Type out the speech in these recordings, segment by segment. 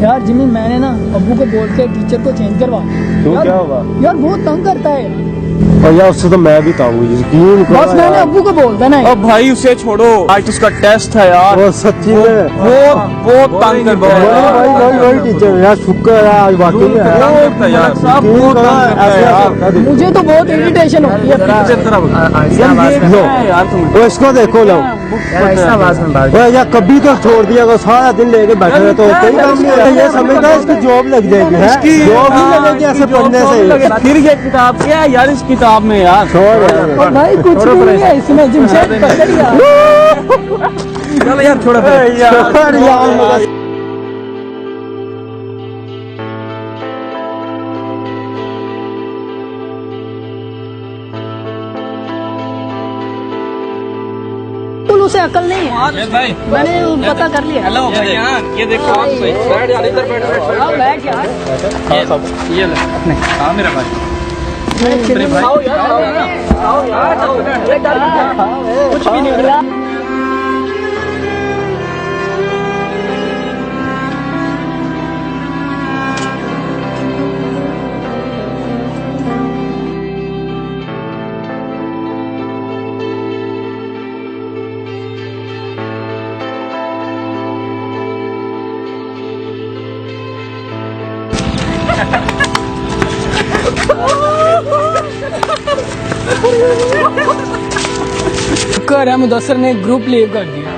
यार जिमी, मैंने ना अब्बू को बोल के टीचर को चेंज करवा। तो क्या होगा यार? बहुत तंग करता है। और यार उससे तो मैं भी ताऊ यकीन करो। बस मैंने अब्बू को बोल देना है। अब भाई उसे छोड़ो, आज उसका टेस्ट है यार। वो सच्ची में बहुत तंग करता है यार। वही टीचर यार, शुक्र है आज वाकई में यार साहब, बहुत तंग करता है यार। मुझे तो बहुत इरिटेशन होती है वो इसको देखो लो यार, कभी तो छोड़ दिया अगर सारा दिन लेके बैठे रहे तो कोई काम नहीं होता। ये समझता है इसकी जॉब लग जाएगी, जॉब ही लगेगी ऐसे पढ़ने से। फिर ये किताब क्या है यार, इस किताब में यार और भाई कुछ भी नहीं है इसमें। जिमशेद पकड़ यार। चलो यार छोड़ो यार। उसे अकल नहीं है भाई, मैंने पता कर लिया। हेलो ये देखो आप सही बैठ यार, इधर बैठ बैठ यार। ये ले अपने। हाँ मेरा भाई, कुछ भी नहीं मिला। कर है मुदस्सर ने ग्रुप लीव कर दिया।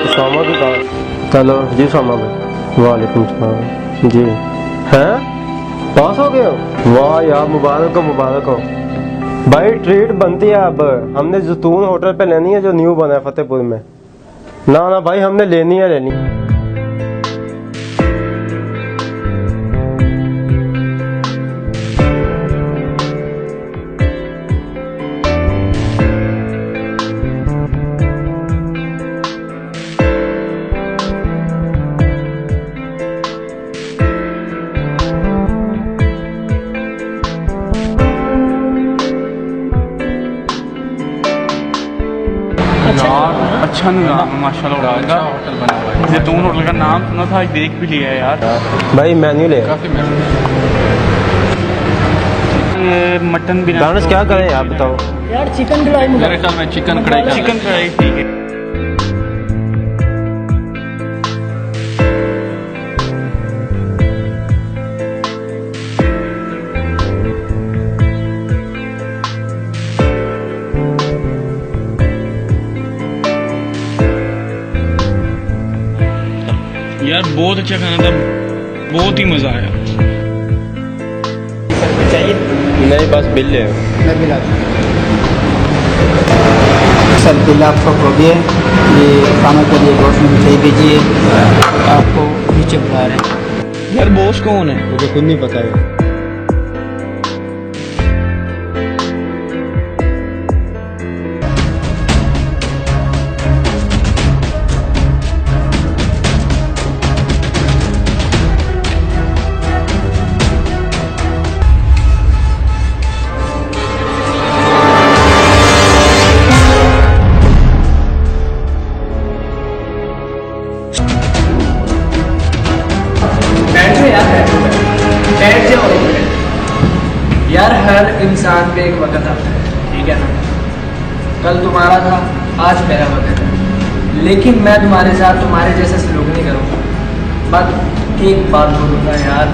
सोमा की बात। चलो जी सोमा भाई। वालेकुम सलाम जी। हैं पास हो गए हो? वाह यार, मुबारक हो मुबारक हो भाई। ट्रीट बनती है अब। हमने जैतून होटल पे लेनी है जो न्यू बना है फतेहपुर में। ना भाई, हमने लेनी है लेनी। अच्छा निज़ाम माशाल्लाह होटल का। जैतून होटल का नाम सुना था, आज देख भी लिया है यार। भाई मेन्यू ले। मटन भी दानिश क्या करें आप बताओ यार? चिकन कढ़ाई मेरे ख्याल में चिकन कढ़ाई ठीक है। यार बहुत अच्छा खाना था, बहुत ही मजा आया। चाहिए? नहीं बस बिल ले। सर बिल आपको हो गया। ये खाना के लिए बॉस में मिठाई भेजिए, आपको नीचे बुला रहे हैं। यार बॉस कौन है? मुझे खुद नहीं पता है। ठीक है ना? कल तुम्हारा था, आज मेरा वक्त है, लेकिन मैं तुम्हारे साथ तुम्हारे जैसा सलूक नहीं करूँगा। बस एक बात बोलूँगा यार,